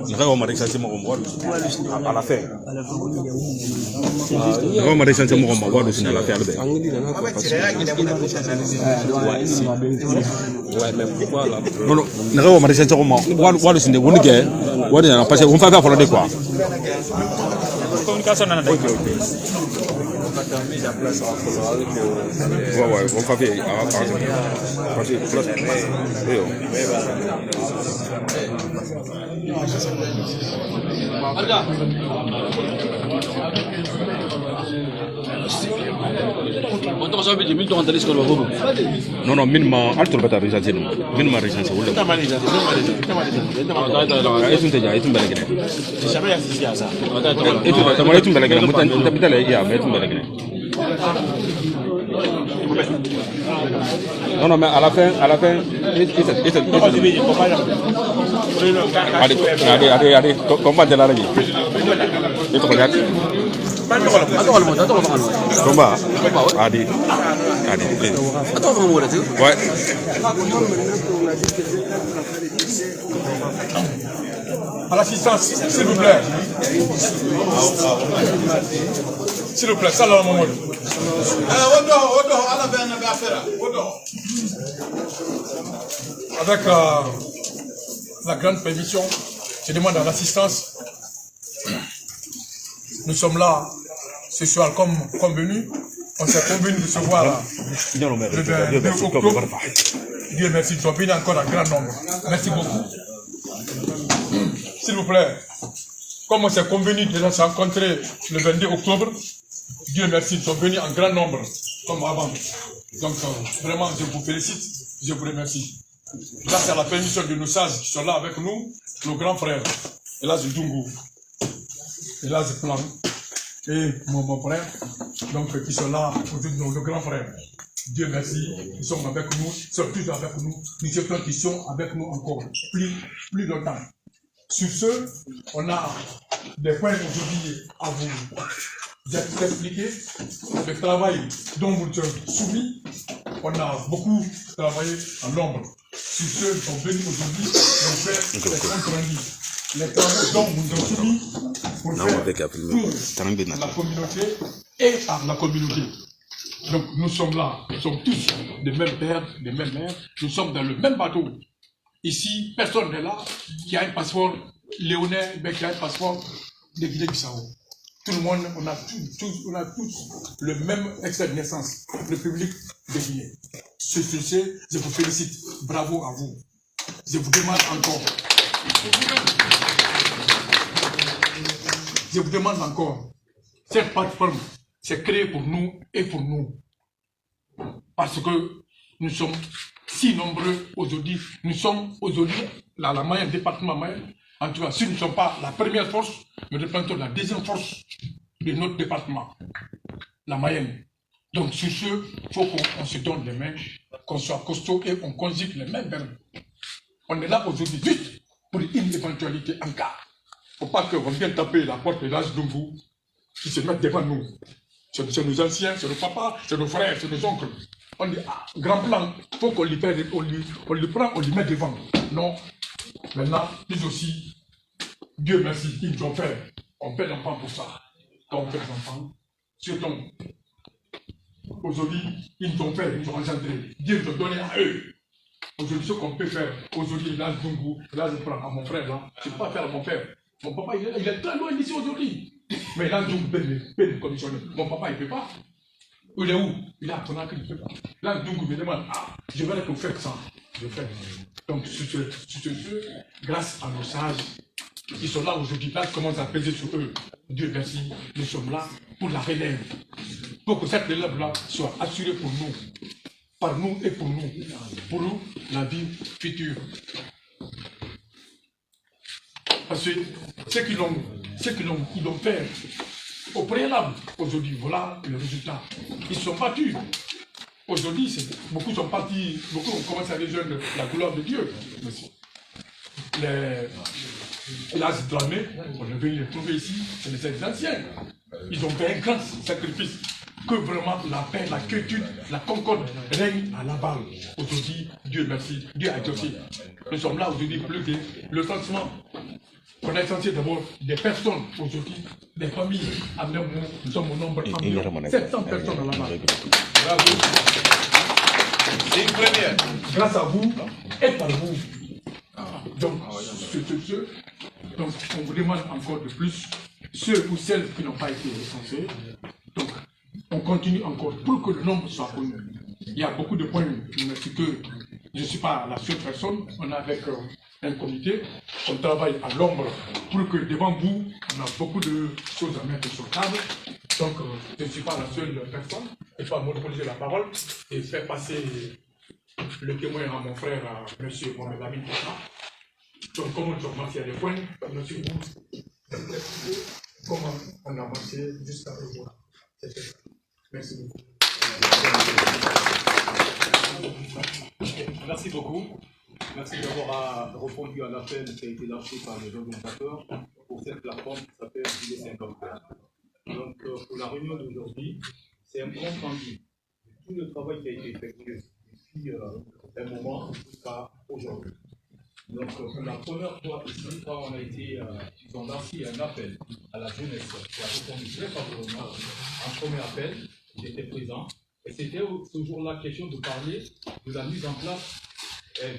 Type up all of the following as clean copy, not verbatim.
Nagawa marisasi mo kumwad ala fe. Nagawa marisasi mo kumwad sin ala fe albe. Non nagawa marisasi ko wadu sin de wonike wadu na parce que on fa fa de quoi. Communication na de. Ouais, on va faire non, non, minima altro per risalire. Minima risalire. Non, non, mais à la fin, allez, combat de la régie. Combat. Allez. Ouais. À l'assistance, s'il vous plaît. S'il vous plaît, salam Mamadou. Avec la grande permission, je demande à l'assistance. Nous sommes là ce soir comme convenu. On s'est convenu de se voir là, le 2 octobre. Dieu merci, nous sommes venus encore en grand nombre. Merci beaucoup. S'il vous plaît, comme on s'est convenu de se rencontrer le 22 octobre, Dieu merci, nous sommes venus en grand nombre, comme avant. Donc, vraiment, je vous félicite, je vous remercie. Grâce à la permission de nos sages qui sont là avec nous, nos grands frères, Elas Dungu, Elas Plan, et mon frère, donc qui sont là, nos grands frères. Dieu merci, ils sont avec nous, ils sont toujours avec nous, nous souhaitons qu'ils sont avec nous encore plus longtemps. Sur ce, on a des points aujourd'hui à vous expliquer. Le travail dont vous êtes soumis, on a beaucoup travaillé en nombre. Sur ce, nous sommes venus aujourd'hui pour faire des comptes rendus. Les travaux dont vous êtes soumis pour faire pour la communauté et par la communauté. Donc nous sommes là, nous sommes tous des mêmes pères, des mêmes mères, nous sommes dans le même bateau. Ici, personne n'est là qui a un passeport léonais, mais qui a un passeport de Guinée-Bissau. Tout le monde, on a tous le même extrait de naissance, le public de Guinée. Ce je vous félicite, bravo à vous. Je vous demande encore, cette plateforme, c'est créé pour nous et pour nous. Parce que nous sommes si nombreux aujourd'hui, nous sommes aujourd'hui la Mayenne, département Mayenne. En tout cas, si nous ne sommes pas la première force, nous représentons la deuxième force de notre département, la Mayenne. Donc sur ce, il faut qu'on se donne les mains, qu'on soit costaud et qu'on conjugue les mêmes verbes. On est là aujourd'hui juste pour une éventualité en cas. Il ne faut pas qu'on vienne taper la porte de l'âge d'Ungu qui se mettent devant nous. C'est nos anciens, c'est nos papas, c'est nos frères, c'est nos oncles. On dit, ah, grand plan, il faut qu'on lui prenne, on le prend, on lui met devant. Non. Maintenant, nous aussi, Dieu merci, ils nous ont fait. On fait l'enfant pour ça. Quand on fait les enfants, surtout, aujourd'hui, ils nous ont fait, ils nous ont engendré. Dieu nous a donné à eux. Aujourd'hui, ce qu'on peut faire, aujourd'hui, là, je prends à mon frère, là, je ne peux pas faire à mon père. Mon papa, il est très loin d'ici aujourd'hui. Mais là, je peux me conditionner. Mon papa, il ne peut pas. Il est où? Il est à Conakry, il ne peut pas. Là, donc, me demande, ah, je vais aller faire ça. Je fais. Donc, grâce à nos sages, qui sont là aujourd'hui, là, je commence à peser sur eux. Dieu merci, nous sommes là pour la relève. Pour que cette relève-là soit assurée pour nous, par nous et pour la vie future. Parce que ceux qui l'ont fait au préalable, aujourd'hui, voilà le résultat. Ils sont battus. Aujourd'hui, beaucoup sont partis, beaucoup ont commencé à rejoindre la gloire de Dieu. L'âge dramé, on est venu les trouver ici, c'est les anciens. Ils ont fait un grand sacrifice. Que vraiment la paix, la quiétude, la concorde règne à la balle. Aujourd'hui, Dieu merci, Dieu a exaucé. Nous sommes là aujourd'hui plus que le sentiment qu'on a essentiel d'abord des personnes aujourd'hui, des familles. Nous sommes au nombre de 700 personnes à la balle. Bravo. C'est une première. Grâce à vous et par vous. Donc, donc, on vous demande encore de plus, ceux ou celles qui n'ont pas été recensés. Donc, on continue encore pour que le nombre soit connu. Il y a beaucoup de points, mais que je ne suis pas la seule personne. On est avec un comité, on travaille à l'ombre pour que devant vous, on a beaucoup de choses à mettre sur table. Donc, je ne suis pas la seule personne. Je ne vais pas monopoliser la parole et faire passer le témoin à mon frère, à M. Mohamed Amin. Donc, comment on commence à des points, M. Bou, comment on a avancé jusqu'à aujourd'hui. Merci beaucoup. Merci beaucoup. Merci d'avoir répondu à l'appel qui a été lancé par les organisateurs pour cette plateforme qui s'appelle Guinée 54. Donc, pour la réunion d'aujourd'hui, c'est un compte rendu de tout le travail qui a été effectué depuis un moment jusqu'à aujourd'hui. Donc, pour la première fois ici, quand on a été, ils ont lancé un appel à la jeunesse qui a répondu très favorablement. En premier appel, j'étais présent. Et c'était ce jour-là question de parler de la mise en place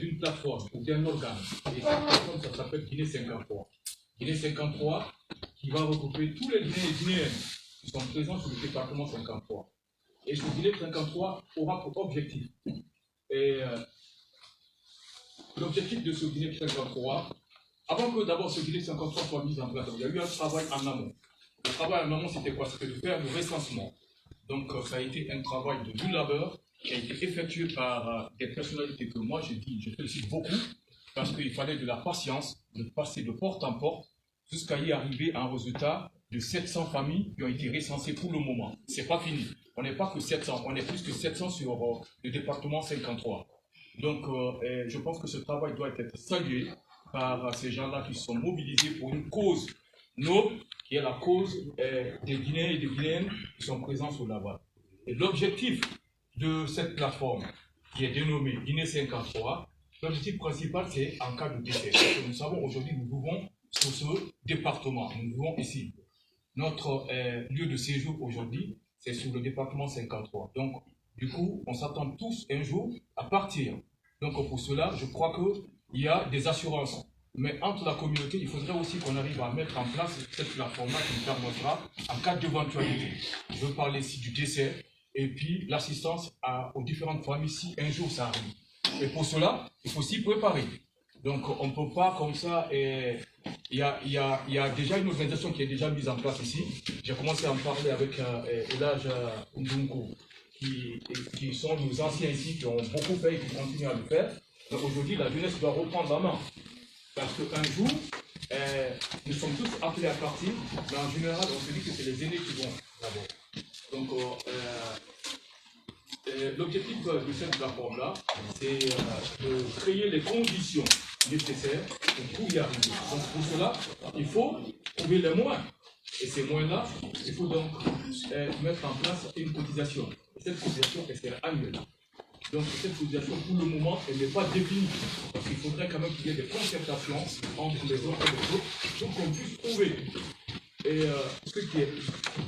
d'une plateforme ou d'un organe. Et cette plateforme, ça s'appelle Guinée 53. Guinée 53 qui va regrouper tous les Guinéens et Guinéennes qui sont présents sur le département 53. Et ce Guinée 53 aura pour objectif. Et l'objectif de ce Guinée 53, avant que d'abord ce Guinée 53 soit mis en place, il y a eu un travail en amont. Le travail en amont, c'était quoi? C'était de faire le recensement. Donc, ça a été un travail de dur labeur qui a été effectué par des personnalités que moi, je félicite beaucoup, parce qu'il fallait de la patience, de passer de porte en porte, jusqu'à y arriver à un résultat de 700 familles qui ont été recensées pour le moment. C'est pas fini. On n'est pas que 700, on est plus que 700 sur le département 53. Donc, je pense que ce travail doit être salué par ces gens-là qui sont mobilisés pour une cause noble, qui est la cause des Guinéens et des Guinéennes qui sont présents sur la voie. Et l'objectif de cette plateforme, qui est dénommée Guinée 53, l'objectif principal, c'est en cas de décès. Parce que nous savons aujourd'hui, nous vivons sur ce département, nous vivons ici. Notre lieu de séjour aujourd'hui, c'est sur le département 53. Donc, du coup, on s'attend tous un jour à partir. Donc, pour cela, je crois qu'il y a des assurances. Mais entre la communauté, il faudrait aussi qu'on arrive à mettre en place cette plateforme-là qui nous permettra, en cas d'éventualité, je veux parler ici du décès, et puis l'assistance aux différentes familles si un jour ça arrive. Et pour cela, il faut s'y préparer. Donc on ne peut pas comme ça, il y a déjà une organisation qui est déjà mise en place ici. J'ai commencé à en parler avec Elage Ndungu, qui sont nos anciens ici, qui ont beaucoup fait et qui continuent à le faire. Donc aujourd'hui, la jeunesse doit reprendre la main. Parce qu'un jour, nous sommes tous appelés à partir, mais en général, on se dit que c'est les aînés qui vont d'abord. Donc, l'objectif de cette plateforme-là, c'est de créer les conditions nécessaires pour y arriver. Donc, pour cela, il faut trouver les moyens. Et ces moyens-là, il faut donc mettre en place une cotisation. Et cette cotisation, elle sera annuelle. Donc cette cotisation, pour le moment, elle n'est pas définie. Parce qu'il faudrait quand même qu'il y ait des concertations entre les uns et les autres pour qu'on puisse trouver ce qui est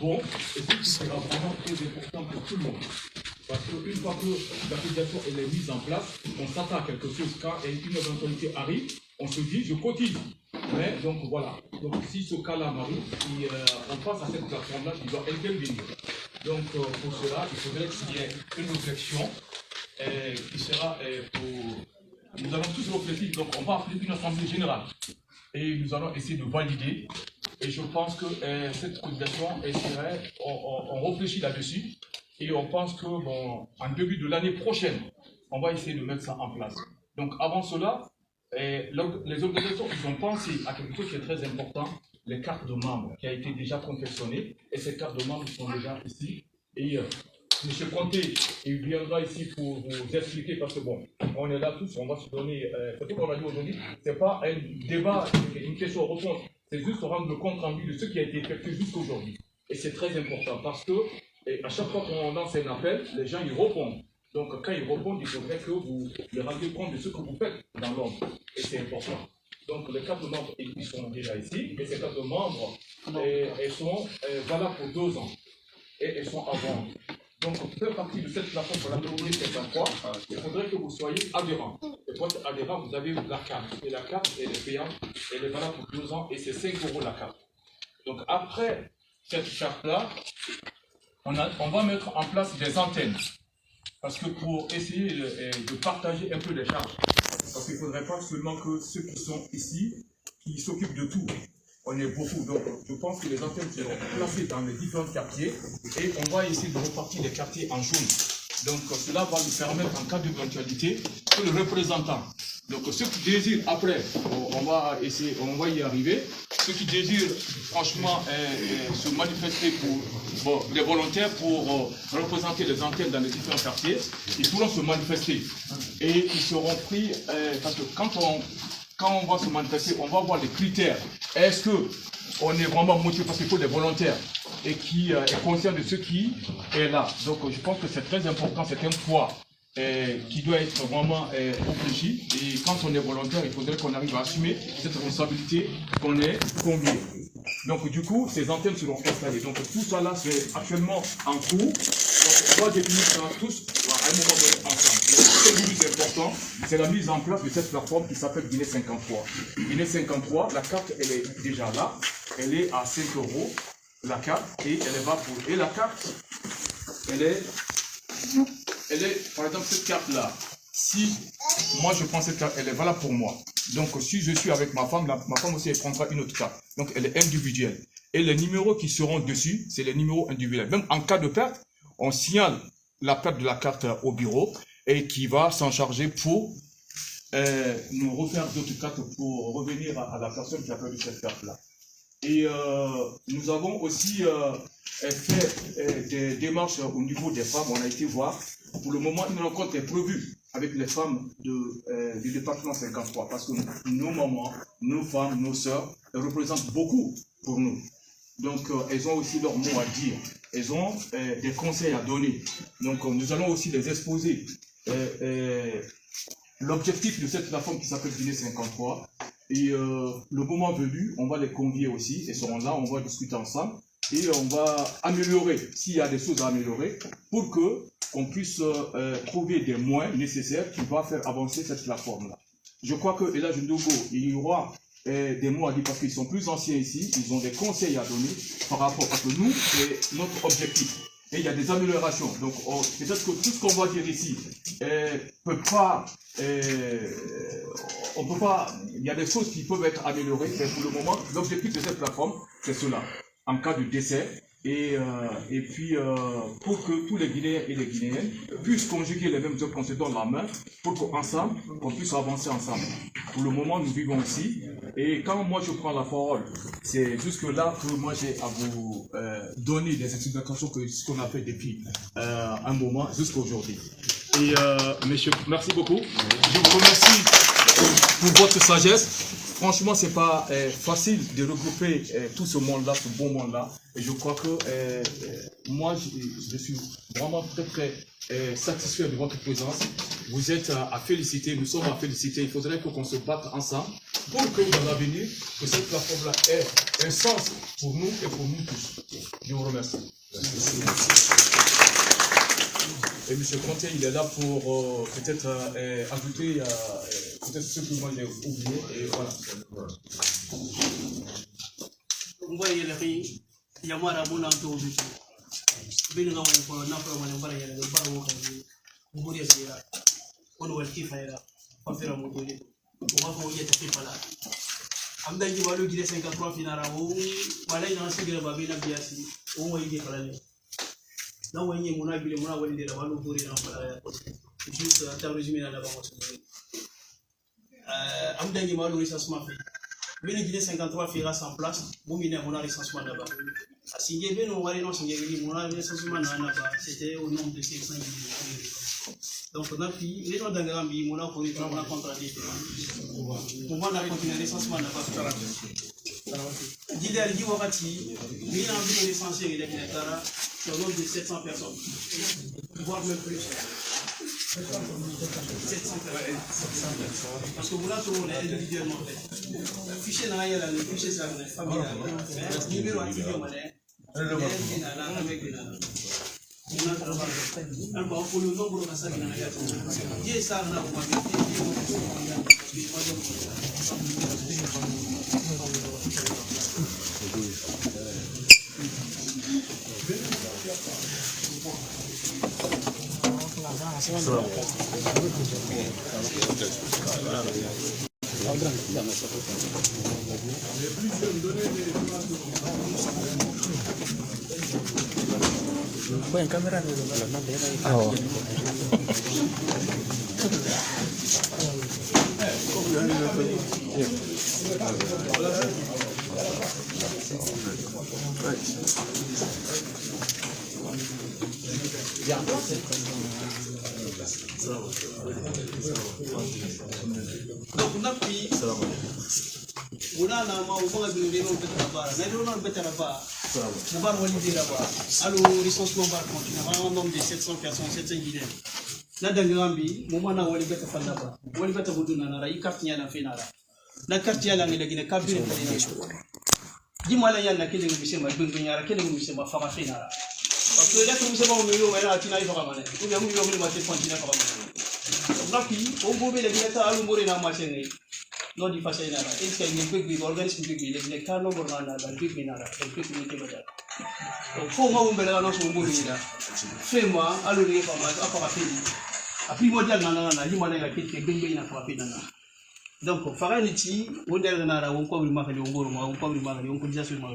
bon et ce qui sera vraiment très important pour tout le monde. Parce qu'une fois que la cotisation elle est mise en place, on s'attend à quelque chose. Quand une éventualité arrive, on se dit je cotise. Mais donc voilà. Donc si ce cas-là m'arrive, on passe à cette plateforme-là qui doit intervenir. Donc pour cela, il faudrait qu'il y ait une réflexion qui sera pour... Nous allons tous réfléchir, donc on va appeler une assemblée générale et nous allons essayer de valider. Et je pense que cette cotisation, on réfléchit là-dessus et on pense que bon, en début de l'année prochaine, on va essayer de mettre ça en place. Donc avant cela, les organisations ils ont pensé à quelque chose qui est très important, les cartes de membres qui a été déjà confectionnées et ces cartes de membres sont déjà ici. Et M. Conté, il viendra ici pour vous expliquer, parce que bon, on est là tous, on va se donner, c'est tout qu'on a dit aujourd'hui, c'est pas un débat, une question-réponse, c'est juste rendre le compte rendu de ce qui a été effectué jusqu'aujourd'hui. Et c'est très important, parce que à chaque fois qu'on lance un appel, les gens y répondent. Donc quand ils répondent, il faudrait que vous les rendiez compte de ce que vous faites dans l'ordre. Et c'est important. Donc les 4 membres, ils sont déjà ici, et ces 4 membres, ils sont valables pour 2 ans. Et ils sont avant. Donc, pour faire partie de cette plateforme pour la communauté 53, il faudrait que vous soyez adhérents. Et pour être adhérent, vous avez la carte. Et la carte, elle est payante, elle est valable pour 2 ans, et c'est 5 € la carte. Donc, après cette carte-là, on va mettre en place des antennes. Parce que pour essayer de partager un peu les charges. Parce qu'il ne faudrait pas seulement que ceux qui sont ici, qui s'occupent de tout. On est beaucoup, donc je pense que les antennes seront placées dans les différents quartiers et on va essayer de repartir les quartiers en jaune. Donc cela va nous permettre, en cas d'éventualité, que le représentant, donc ceux qui désirent, après, on va y arriver, ceux qui désirent franchement se manifester pour les volontaires pour représenter les antennes dans les différents quartiers, ils pourront se manifester et ils seront pris, parce que quand on va se manifester, on va voir les critères. Est-ce qu'on est vraiment motivé parce qu'il faut des volontaires et qui est conscient de ce qui est là. Donc je pense que c'est très important, c'est un poids qui doit être vraiment réfléchi. Et quand on est volontaire, il faudrait qu'on arrive à assumer cette responsabilité qu'on est convié. Donc du coup, ces antennes seront installées. Donc tout ça là, c'est actuellement en cours. Donc on va définir ça tous à un moment donné ensemble. Ce qui est le plus important, c'est la mise en place de cette plateforme qui s'appelle Guinée 53. Guinée 53, la carte, elle est déjà là. Elle est à 5 €, la carte, et elle va pour... Et la carte, elle est, par exemple, cette carte-là, si moi je prends cette carte, elle est valable pour moi. Donc si je suis avec ma femme aussi, elle prendra une autre carte. Donc elle est individuelle. Et les numéros qui seront dessus, c'est les numéros individuels. Même en cas de perte, on signale la perte de la carte au bureau et qui va s'en charger pour nous refaire d'autres cartes pour revenir à la personne qui a perdu cette carte-là. Et nous avons aussi fait des démarches au niveau des femmes. On a été voir. Pour le moment, une rencontre est prévue avec les femmes du département 53 parce que nos mamans, nos femmes, nos sœurs, elles représentent beaucoup pour nous. Donc, elles ont aussi leur mot à dire. Elles ont des conseils à donner. Donc, nous allons aussi les exposer. L'objectif de cette plateforme qui s'appelle Guinée 53. Et le moment venu, on va les convier aussi. Ils seront là, on va discuter ensemble. Et on va améliorer, s'il y a des choses à améliorer, pour qu'on puisse trouver des moyens nécessaires qui vont faire avancer cette plateforme-là. Je crois que là, il y aura des mots à dire parce qu'ils sont plus anciens ici, ils ont des conseils à donner par rapport à ce que nous, c'est notre objectif. Et il y a des améliorations. Donc, peut-être que tout ce qu'on va dire ici peut pas, on peut pas, il y a des choses qui peuvent être améliorées, mais pour le moment, l'objectif de cette plateforme, c'est cela. En cas de décès, et puis pour que tous les Guinéens et les Guinéennes puissent conjuguer les mêmes œuvres qu'on se donne la main, pour qu'ensemble, on puisse avancer ensemble. Pour le moment, nous vivons ici, et quand moi je prends la parole, c'est jusque là que moi j'ai à vous donner des explications que ce qu'on a fait depuis un moment jusqu'à aujourd'hui. Et monsieur, merci beaucoup. Je vous remercie pour votre sagesse. Franchement, c'est pas facile de regrouper tout ce monde-là, ce bon monde-là. Et je crois que moi, je suis vraiment très, très satisfait de votre présence. Vous êtes à féliciter, nous sommes à féliciter. Il faudrait qu'on se batte ensemble pour que dans l'avenir, que cette plateforme-là ait un sens pour nous et pour nous tous. Je vous remercie. Et M. Conté, il est là pour peut-être ajouter peut-être ce que moi j'ai oublié. Et voilà. Non, on y est, on a vu les mois où il est là-bas, nous pourrions juste à résumer là-bas. Amdani Malou recensement fait. Le Guinée 53 fera sans place, vous minez mon recensement là-bas. signé bien on va non signé mon recensement c'était au nombre de 500 individus. Donc on a pris les gens d'Angambi, mon a contradit. On va continuer le recensement là-bas. D'idéal dit Wakati, mais il a envie de recenser les Kinetara sur nombre de 700 personnes, voire même plus. 700 personnes. Parce que vous l'avez trouvé individuellement. Le fichier n'a rien là, le fichier c'est la famille. Le numéro individuel, avec pour le nombre de ça, Dieu ça n'a en cámara de los nombres. donc on a pris on a alors recensement va continuer en nombre de 700 personnes 700 guinéens na dangambi moment na wali beta fanda ba wali beta buduna na rai carte nya na finala na carte ya la ngile gine kabiri di mala ya na kele ngise ma bungu nyara kele ngise ma fama finala parce que là comme c'est bon mieux wala tina ifa kamane ou bien mieux wala mate continue fa kamane rapi o bobe le gine ta alu mori na ma chengi no di fa sey na ra est ce que ngel bi organisme bi le ka no borna na la bi na ra el bi ni ke bada faut ma umbe la no so ngori ida fema alu ni fa ma apa fini a primordial na himana ya kiti gbe na fa fini na donc faraniti wonder na ra won ko bi ma ka di ngoro ma won ko bi ma ka di won ko jasu ma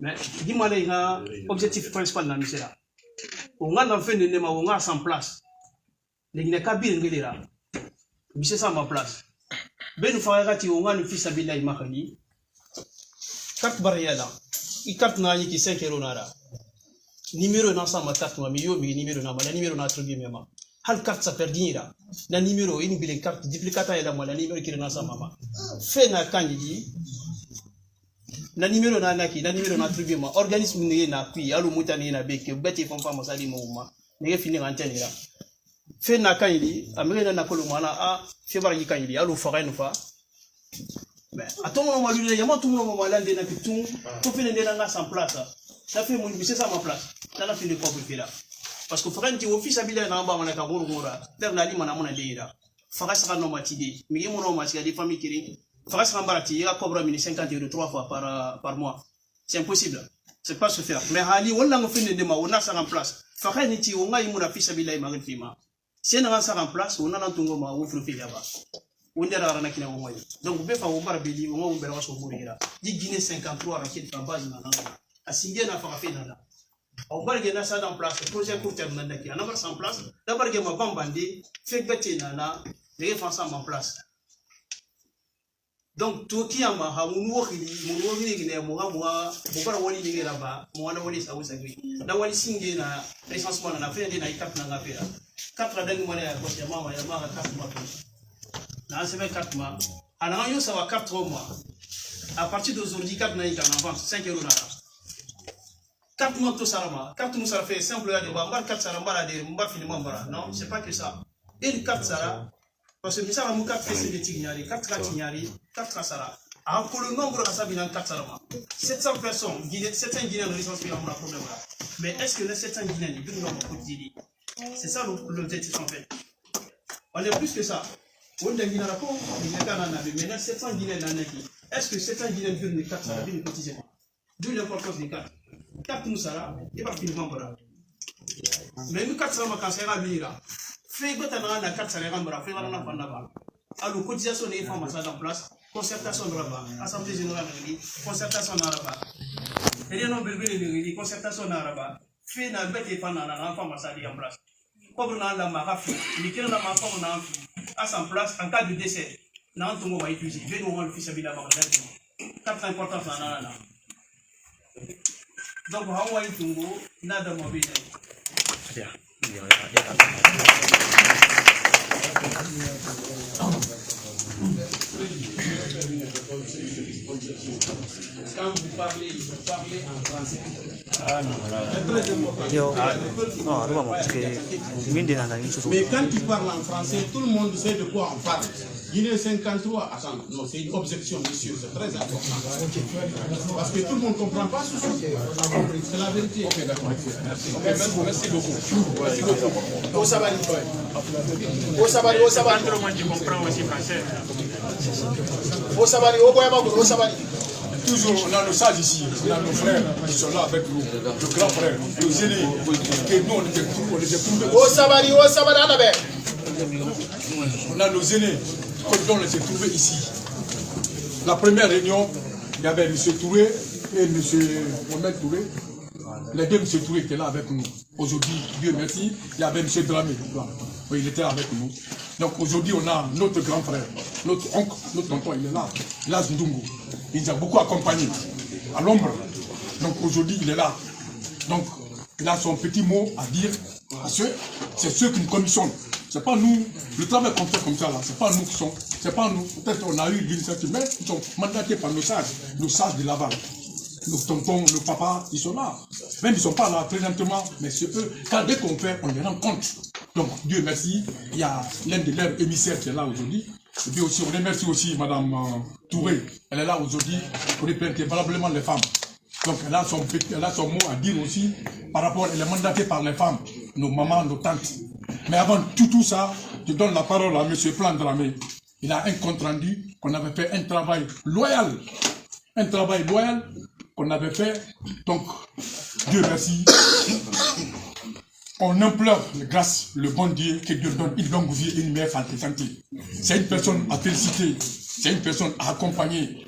mais himana ina objectif principal na misera on a en fin de ne ma on a en place les ne ka bi ngelira bise sa ma place ben farati on a le fils abillahi makani carte barrière i carte na yi ki 5 € na ra numéro na sa ma carte ma mi yo mi numéro na ma la numéro na attribué mema hal carte sa perdira na numéro ini bile carte duplicata ela ma la numéro ki na sa mama fait na kanji na numéro na naki na numéro na attribué ma organisme ni na puis alu mutani na beke beti fon fa mosali mo ma ne fini antenne là fait na kanji amere na kolo mana a fait bar yi kanji alu fa fa mais à tout moment lui il y a tout le monde là de na pitou tout fait de na en place ça fait mon c'est ça ma place dans la fin de quoi là parce que frère au fils habile na ba mana ka goro gora der la lima na mona deira fara sera no matide mi yemo no matide des familles qui fara sera barati ya cobra 50 € 3 fois par mois c'est impossible c'est pas se faire mais hali wala ngo fin de ma on a ça en place fara ni ti on ga yimo na fils habile ma refima c'est na ça en place on a nantungo ma wo fru fi yaba on dira na kina mo donc be fa wo barbeli on ngo be waso bourira di Guinée 53 rakit fa base na a signé na fara fi na on va regarder ça en place projet court terme naki on a ça en place d'abord que ma bambandi fait bêter nana les faire ça en place donc tout qui a ma ha mu wo ni ne mo ga mo ba wali ni la ba mo na wali sa wo sa gri na wali singe na recensement na fait na ikap na ngapera 4 dangi mo na ko ya mama 4 mois na c'est 4 mois alors yo ça va 4 mois à partir d'aujourd'hui 4 na ika na vente 5 € na 4 mois tout ça, 4 mois ça fait simple à dire, 4 ça va dire, non, c'est pas que ça. Et 4 ça, parce que ça va nous 4 fait des tignari, 4 tignari, 4 ça. Alors pour le nombre de ça, il y a 4 ça. 700 personnes, 700 Guinéens de licence, il y a un problème là. Mais est-ce que les 700 Guinéens, ils peuvent nous cotiser? C'est ça l'objectif en fait. On est plus que ça. On est Guinéens là, mais 700 Guinéens là, est-ce que 700 Guinéens peuvent nous 4 ça, ils peuvent nous cotiser? D'où l'importance des 4. 4 Moussara, et pas finalement voilà. Mais nous 4 Sama quand c'est là, fait que tu as 4 Salamara, fait la Fanaba. Alors, cotisation des femmes en place, concertation de rabat, assemblée générale, concertation en rabat. Et les nombres de concertation en rabat, fait la bête et fan en femme en place. Comme on a la marafi, les qui ont la femme en place en cas de décès. N'a pas de épuisé, venez au moins le fils à Villa 4 importants en donc Hawaii Tungo, nada mobile. Quand vous parlez en français. Mais quand tu parles en français, tout le monde sait de quoi on parle. Guinée 53, attends, non, c'est une objection, monsieur, c'est très important. Parce que tout le monde ne comprend pas ce sujet. C'est la vérité. Ok, d'accord. Merci beaucoup. Merci beaucoup. Au Sabali. Tout le monde qui comprend aussi français. Au Sabali. Toujours, on a nos sages ici, on a nos frères qui sont là avec nous, nos grands frères, nos aînés, que nous on les a trouvés. Au Sabali, on a nos aînés, dont on les a trouvés ici. La première réunion, il y avait M. Touré et M. Mohamed Touré. Les deux M. Touré étaient là avec nous. Aujourd'hui, Dieu merci, il y avait M. Dramé. Oui, il était là avec nous. Donc aujourd'hui, on a notre grand frère, notre oncle, notre tonton, il est là, Las Ndungu. Il nous a beaucoup accompagnés à l'ombre. Donc aujourd'hui, il est là. Donc il a son petit mot à dire à ceux, c'est ceux qui nous commissionnent. C'est pas nous, le travail qu'on fait comme ça là, c'est pas nous qui sommes, c'est pas nous. Peut-être qu'on a eu l'initiative, mais ils sont mandatés par nos sages de Laval. Nos tontons, nos papas, ils sont là. Même ils ne sont pas là présentement, mais c'est eux. Car dès qu'on fait, on les rend compte. Donc Dieu merci, il y a l'un de leurs émissaires qui est là aujourd'hui. Et puis aussi, on remercie aussi Madame Touré. Elle est là aujourd'hui pour représenter valablement les femmes. Donc elle a son mot à dire aussi par rapport, elle est mandatée par les femmes, nos mamans, nos tantes. Mais avant tout ça, je donne la parole à M. Plandramé. Il a un compte rendu qu'on avait fait un travail loyal. Un travail loyal qu'on avait fait. Donc, Dieu merci. On implore grâce le bon Dieu que Dieu donne une longue vie et une meilleure santé. C'est une personne à féliciter, c'est une personne à accompagner.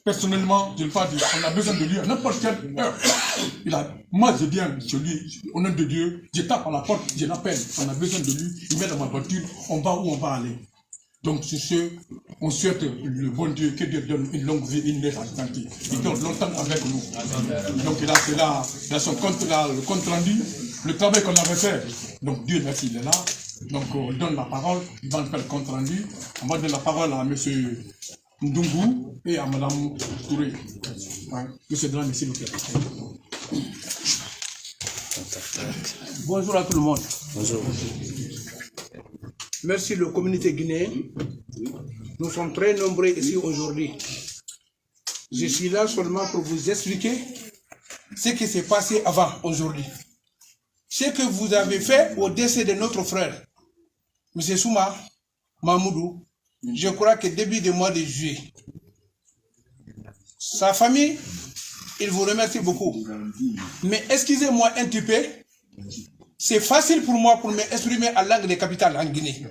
Personnellement, je ne veux pas dire, on a besoin de lui à n'importe quelle heure. Moi, je viens chez lui, au nom de Dieu, je tape à la porte, je l'appelle, on a besoin de lui, il met dans ma voiture, on va où on va aller. Donc, sur ce, on souhaite le bon Dieu que Dieu donne une longue vie et une meilleure santé. Il dort longtemps avec nous. Donc, il a son compte, le compte rendu, le travail qu'on avait fait. Donc, Dieu merci, il est là. Donc, on donne la parole, il va nous faire le compte rendu. On va donner la parole à M. Ndungu et à Mme Touré. Monsieur Dran, s'il vous plaît. Bonjour à tout le monde. Bonjour. Merci la communauté guinéenne. Nous sommes très nombreux ici aujourd'hui. Je suis là seulement pour vous expliquer ce qui s'est passé avant aujourd'hui. Ce que vous avez fait au décès de notre frère, M. Souma Mahmoudou, je crois que début du mois de juillet. Sa famille, il vous remercie beaucoup. Mais excusez-moi un petit peu, c'est facile pour moi pour m'exprimer en langue de capitale en Guinée.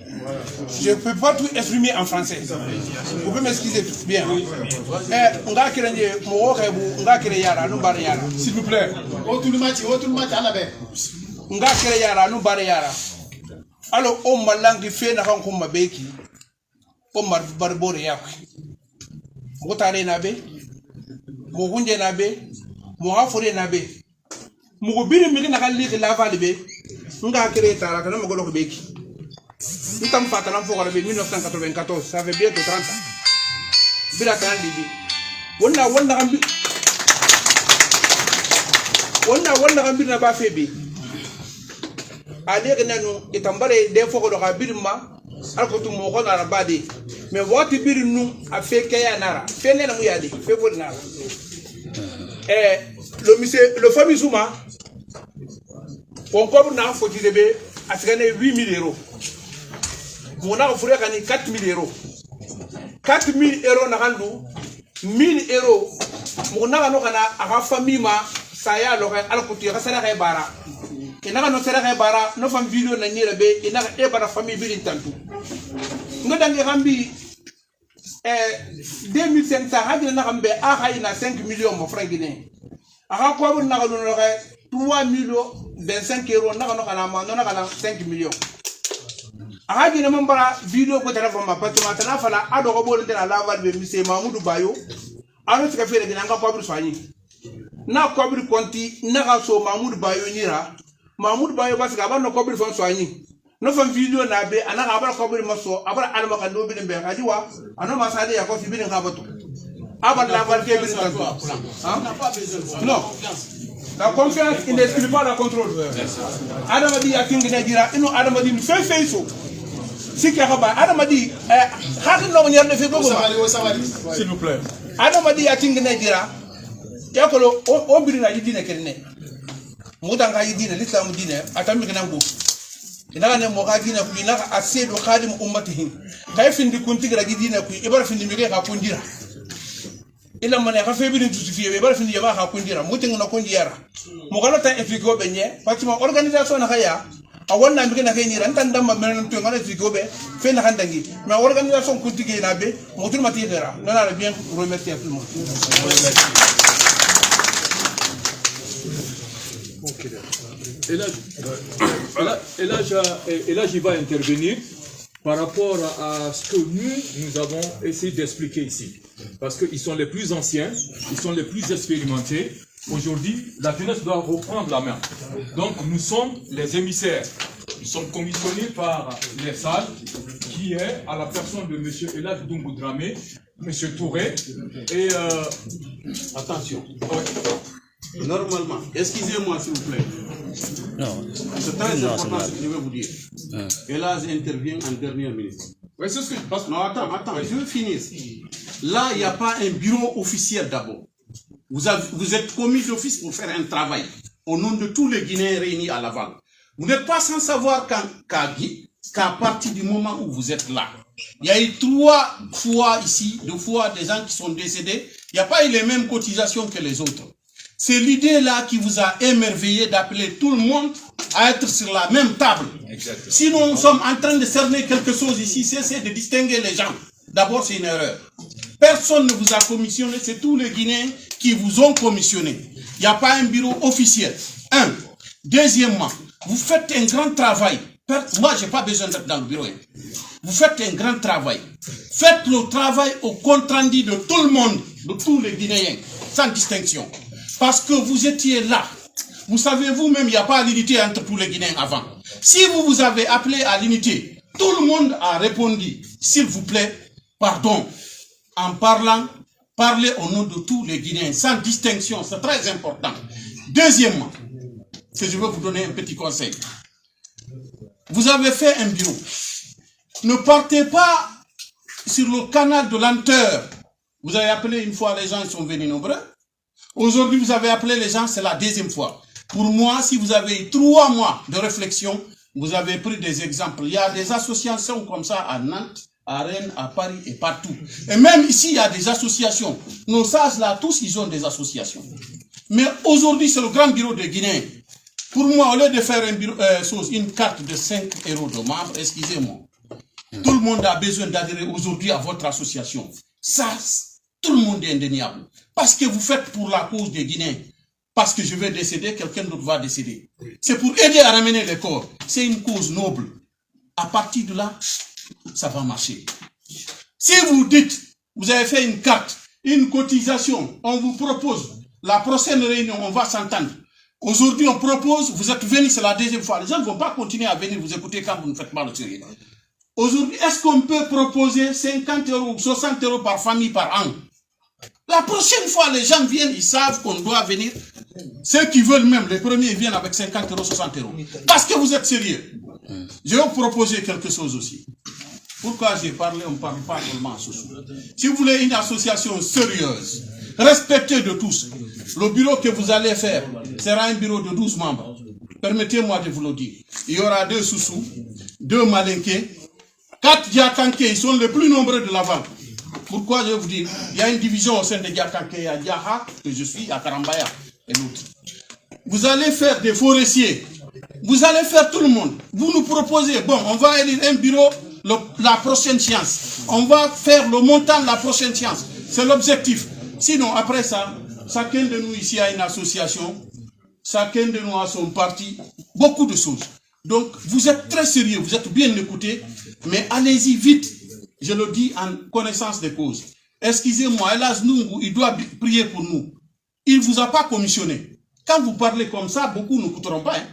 Je ne peux pas tout exprimer en français. Vous pouvez m'excuser bien. S'il vous plaît. Alors, on m'a langue fait na comme beki. On m'a barbore yakwe. Motare nabe, mogunje nabe, mohafore nabe. Mugubiri migi na kali ki lava libe. Nga kere tara kana mogolo beki. Nous sommes pas en 1994, ça fait bientôt 30 ans. Bila kan libi. Wonna gambi na ba febe. Ale gna no itambare de foko do gabirma alko mo ko na rabade. Mais wati biri nu afeke ya nara. Fene na mu yade, febo nara. Le famille Souma on comme na foti debe atigane 8 000 €. Mon a offert 4 000 €. 4 000 € na kandu 1 000 €. Mon a no kana a famille ma saya lo alkuti ka sara ka bara. Ina no sara ka bara no fam video na nyira be ina e bara famille bi tantu. Ngodangi gambi 2500 hadi na gambe a hayna 5 millions mo franc guinéen. Aka ko na ka no 3 millions 25 € na kana ma no na kana 5 millions. Ahadi na mambara video ko tara from appartement na fala ado ko bolante na laval be monsieur Mamoudou Bayo alo tika fere dina nga ko abru fani na kobri konti na ka so Mahmoud Bayo nira Mahmoud Bayo parce que aba no kobri fon soigni no fon video na be ana aba kobri maso aba alma kan do bi be ajiwa ano masade ya ko fi bi ka bato aba la barke bi ka non la confiance n'exclut pas la contrôle Adama di yakingi na jira ino Adama di fait so si Adama di no ñer de fi go S'il vous plaît. Adama di yakingi na jira yakolo o biri na yidine kerne mudanga yidine l'islam dine atami kana go ina ne mo ga dine ku ina asedo khadim ummatihi kay findi kuntigira dine ku ibara findi mi ka kundira ila mane ka fe bi ni justifier be ibara findi ya ka kundira mutin na kundira mo kana ta efiko be nye fatima organisation na kaya a wannan mi kana kay ni ran tan dam men to ngana efiko be fe na kandangi mais organisation kuntige na be mutul mati dera na bien remercier tout le monde. Et là, j'y vais intervenir par rapport à ce que nous avons essayé d'expliquer ici. Parce qu'ils sont les plus anciens, ils sont les plus expérimentés. Aujourd'hui, la jeunesse doit reprendre la main. Donc, nous sommes les émissaires. Nous sommes commissionnés par les salles, qui est à la personne de M. Elad Dungudramé, M. Touré, et attention. Normalement, excusez-moi s'il vous plaît. Non. C'est très important ce que je vais vous dire. Et là, j'interviens en dernière minute. Oui, c'est ce que je pense. Non, attends, je vais finir. Là, il n'y a pas un bureau officiel d'abord. Vous êtes commis d'office pour faire un travail au nom de tous les Guinéens réunis à Laval. Vous n'êtes pas sans savoir qu'à partir du moment où vous êtes là, il y a eu 3 fois ici, 2 fois des gens qui sont décédés. Il n'y a pas eu les mêmes cotisations que les autres. C'est l'idée-là qui vous a émerveillé d'appeler tout le monde à être sur la même table. Exactement. Sinon, nous sommes en train de cerner quelque chose ici, c'est de distinguer les gens. D'abord, c'est une erreur. Personne ne vous a commissionné, c'est tous les Guinéens qui vous ont commissionné. Il n'y a pas un bureau officiel. Deuxièmement, vous faites un grand travail. Moi, je n'ai pas besoin d'être dans le bureau. Vous faites un grand travail. Faites le travail au compte rendu de tout le monde, de tous les Guinéens, sans distinction. Parce que vous étiez là. Vous savez vous-même, il n'y a pas l'unité entre tous les Guinéens avant. Si vous avez appelé à l'unité, tout le monde a répondu, s'il vous plaît, pardon. En parlant, parlez au nom de tous les Guinéens, sans distinction, c'est très important. Deuxièmement, que je vais vous donner un petit conseil. Vous avez fait un bureau. Ne partez pas sur le canal de lenteur. Vous avez appelé une fois, les gens ils sont venus nombreux. Aujourd'hui, vous avez appelé les gens, c'est la 2e fois. Pour moi, si vous avez eu 3 mois de réflexion, vous avez pris des exemples. Il y a des associations comme ça à Nantes, à Rennes, à Paris et partout. Et même ici, il y a des associations. Nos sages là, tous, ils ont des associations. Mais aujourd'hui, c'est le grand bureau de Guinée. Pour moi, au lieu de faire une carte de 5 € de membres, excusez-moi, tout le monde a besoin d'adhérer aujourd'hui à votre association. Ça, tout le monde est indéniable. Parce que vous faites pour la cause des Guinéens. Parce que je vais décéder, quelqu'un d'autre va décéder. C'est pour aider à ramener les corps. C'est une cause noble. À partir de là, ça va marcher. Si vous dites, vous avez fait une carte, une cotisation, on vous propose, la prochaine réunion, on va s'entendre. Aujourd'hui, on propose, vous êtes venus, c'est la 2e fois. Les gens ne vont pas continuer à venir vous écouter quand vous ne faites pas le sérieux. Aujourd'hui, est-ce qu'on peut proposer 50 € ou 60 € par famille par an? La prochaine fois, les gens viennent, ils savent qu'on doit venir. Ceux qui veulent même, les premiers viennent avec 50 €, 60 €. Parce que vous êtes sérieux. Je vais vous proposer quelque chose aussi. Pourquoi j'ai parlé, on ne parle pas seulement à Soussou. Si vous voulez une association sérieuse, respectée de tous, le bureau que vous allez faire sera un bureau de 12 membres. Permettez-moi de vous le dire. Il y aura 2 Soussou, 2 Malinké, 4 Diakanké, ils sont les plus nombreux de Laval. Pourquoi je vais vous dire, il y a une division au sein de Diakanké, il y a Diaha, que je suis, à Karambaya et l'autre. Vous allez faire des forestiers, vous allez faire tout le monde. Vous nous proposez, bon, on va élire un bureau la prochaine séance. On va faire le montant de la prochaine séance. C'est l'objectif. Sinon, après ça, chacun de nous ici a une association, chacun de nous a son parti, beaucoup de choses. Donc, vous êtes très sérieux, vous êtes bien écoutés, mais allez-y vite. Je le dis en connaissance des causes. Excusez-moi, Elas Nungu, il doit prier pour nous. il ne vous a pas commissionné. Quand vous parlez comme ça, beaucoup ne coûteront pas. Hein.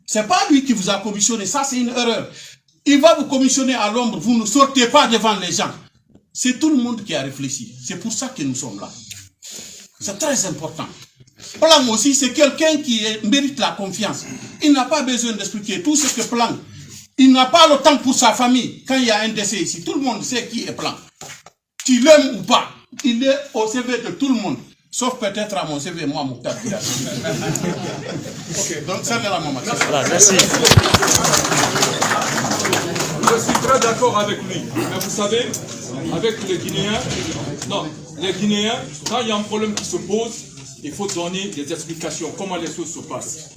Ce n'est pas lui qui vous a commissionné, ça c'est une erreur. Il va vous commissionner à l'ombre, vous ne sortez pas devant les gens. C'est tout le monde qui a réfléchi. C'est pour ça que nous sommes là. C'est très important. Plan aussi, c'est quelqu'un qui mérite la confiance. Il n'a pas besoin d'expliquer tout ce que Plan. Il n'a pas le temps pour sa famille. Quand il y a un décès ici, tout le monde sait qui est Plan. Tu l'aimes ou pas, il est au CV de tout le monde. Sauf peut-être à mon CV, moi, Mouktar. Ok, donc ça est la maman. Merci. Je suis très d'accord avec lui. Mais vous savez, avec les Guinéens, les Guinéens, quand il y a un problème qui se pose, il faut donner des explications, comment les choses se passent.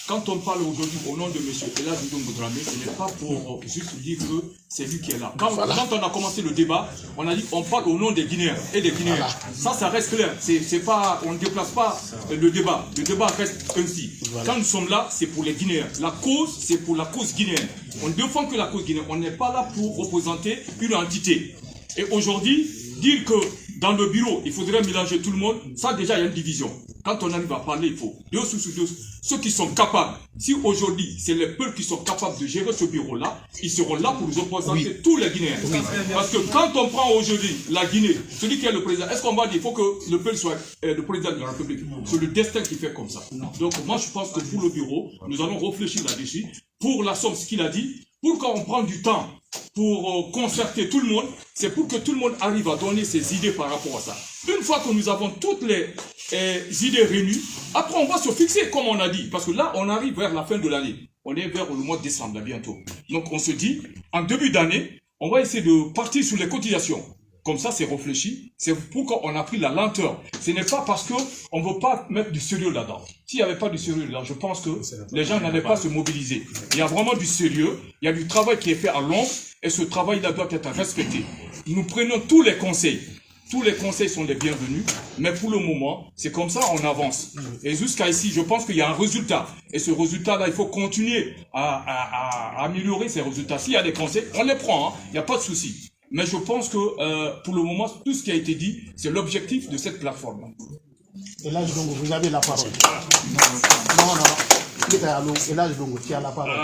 Quand on parle aujourd'hui au nom de M. Elhadji Ndongo Dramé, ce n'est pas pour juste dire que c'est lui qui est là. Quand on a commencé le débat, on a dit on parle au nom des Guinéens et des Guinéens. Ça reste clair. C'est pas, on ne déplace pas le débat. Le débat reste ainsi. Quand nous sommes là, c'est pour les Guinéens. La cause, c'est pour la cause guinéenne. On ne défend que la cause guinéenne. On n'est pas là pour représenter une entité. Et aujourd'hui, dire que dans le bureau, il faudrait mélanger tout le monde, ça déjà il y a une division. Quand on arrive à parler, il faut deux sous deux. Ceux qui sont capables, si aujourd'hui c'est les peuples qui sont capables de gérer ce bureau-là, ils seront là pour nous représenter tous les Guinéens. Parce que quand on prend aujourd'hui la Guinée, celui qui est le président, est-ce qu'on va dire qu'il faut que le peuple soit le président de la République? C'est le destin qui fait comme ça. Donc moi je pense que pour le bureau, nous allons réfléchir là-dessus. Pour la somme, ce qu'il a dit, pour qu'on prenne du temps pour concerter tout le monde, c'est pour que tout le monde arrive à donner ses idées par rapport à ça. Une fois que nous avons toutes les idées réunies, après on va se fixer, comme on a dit, parce que là, on arrive vers la fin de l'année. On est vers le mois de décembre, là, bientôt. Donc on se dit, en début d'année, on va essayer de partir sur les cotisations. Comme ça, c'est réfléchi. C'est pourquoi on a pris la lenteur. Ce n'est pas parce qu'on ne veut pas mettre du sérieux là-dedans. S'il n'y avait pas du sérieux là, je pense que les gens n'allaient pas se mobiliser. Il y a vraiment du sérieux. Il y a du travail qui est fait à l'ombre. Et ce travail-là doit être respecté. Nous prenons tous les conseils. Tous les conseils sont les bienvenus. Mais pour le moment, c'est comme ça, on avance. Et jusqu'à ici, je pense qu'il y a un résultat. Et ce résultat-là, il faut continuer à améliorer ces résultats. S'il y a des conseils, on les prend. Hein. Il n'y a pas de souci. Mais je pense que pour le moment, tout ce qui a été dit, c'est l'objectif de cette plateforme. Elhadji Ndongo, vous avez la parole. Non. Elhadji Ndongo, tu as la parole.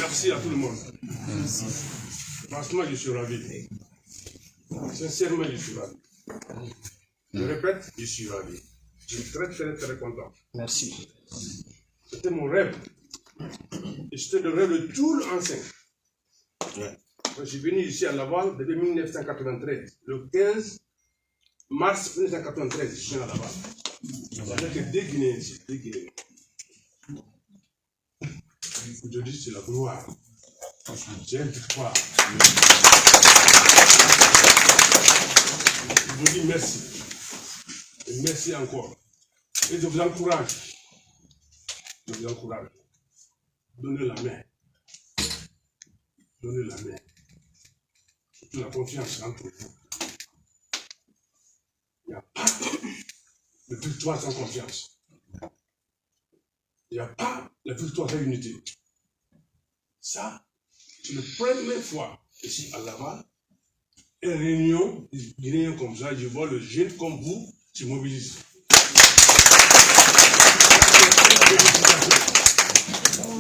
Merci à tout le monde. Franchement, je suis ravi. Sincèrement, je suis ravi. Je répète, je suis ravi. Je suis très, très, très content. Merci. C'était mon rêve. Et c'était le rêve de tout l'ancien. Je suis venu ici à Laval depuis 1993. Le 15 mars 1993, je suis à Laval. Il n'y avait que des Guinéens ici, des Guinéens. Aujourd'hui, c'est la gloire. C'est une victoire. Je vous dis merci. Et merci encore. Et je vous encourage. Je vous encourage. Donnez la main. Donnez la main. Surtout la confiance entre vous. Il n'y a pas de victoire sans confiance. Il n'y a pas de victoire sans unité. Ça, c'est la première fois ici à Laval, une réunion des Guinéens comme ça, je vois le jeune comme vous se mobiliser.